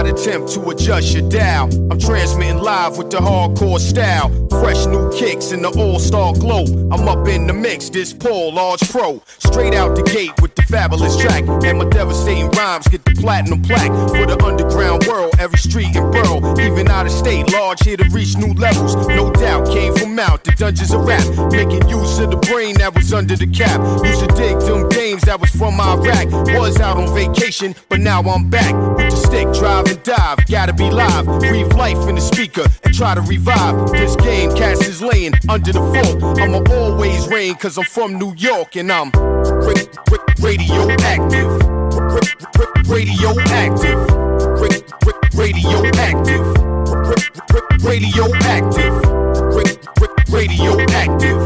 not attempt to adjust your dial. I'm transmitting live with the hardcore style. Fresh new kicks in the all-star glow. I'm up in the mix, this Paul, large pro. Straight out the gate with the fabulous track. And my devastating rhymes get the platinum plaque. For the underground world, every street and borough. Even out of state, large here to reach new levels. No doubt, came from out the dungeons of rap. Making use of the brain that was under the cap. Used to dig them games that was from Iraq. Was out on vacation, but now I'm back. With the stick, drive and dive. Gotta be live, breathe life in the speaker and try to revive this game. Cast is laying under the fort. I'ma always reign cause I'm from New York and I'm radioactive. Radioactive. Radioactive. Radioactive. Radioactive.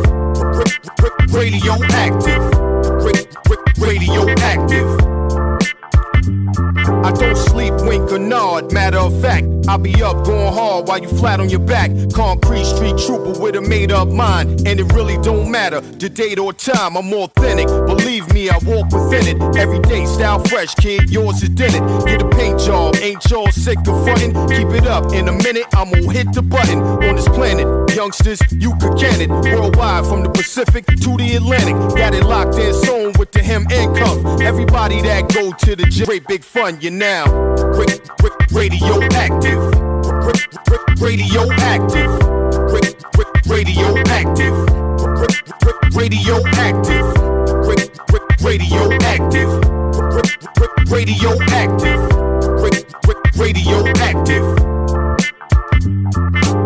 Radioactive. Radioactive. I don't sleep, wink or nod. Matter of fact, I'll be up going hard while you flat on your back. Concrete street trooper with a made up mind. And it really don't matter the date or time. I'm authentic, believe me, I walk within it. Every day, style fresh, kid, yours is in it. Get a paint job, ain't y'all sick of frontin'? Keep it up, in a minute, I'm gonna hit the button. On this planet, youngsters, you could can it. Worldwide, from the Pacific to the Atlantic. Got it locked in, sewn with the hem and cuff. Everybody that go to the gym, great big fun, you now radioactive. Radioactive. Radioactive. Radioactive. Radioactive. Radioactive. Radioactive.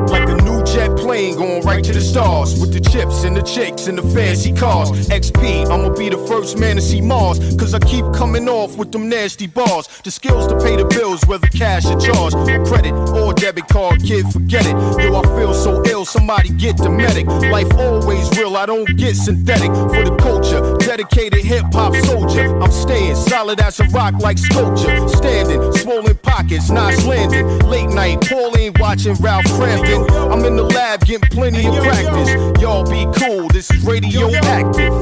Like a new jet plane going right to the stars. With the chips and the chicks and the fancy cars. XP, I'ma be the first man to see Mars. Cause I keep coming off with them nasty bars. The skills to pay the bills, whether cash or charge. Or credit or debit card, kid, forget it. Yo, I feel so ill, somebody get the medic. Life always real, I don't get synthetic. For the culture, dedicated hip-hop soldier. I'm staying solid as a rock like sculpture. Standing, swollen pockets, nice landing. Late night, Paul ain't watching Ralph Crampton. I'm in the lab getting plenty of practice. Y'all be cool, this is radioactive.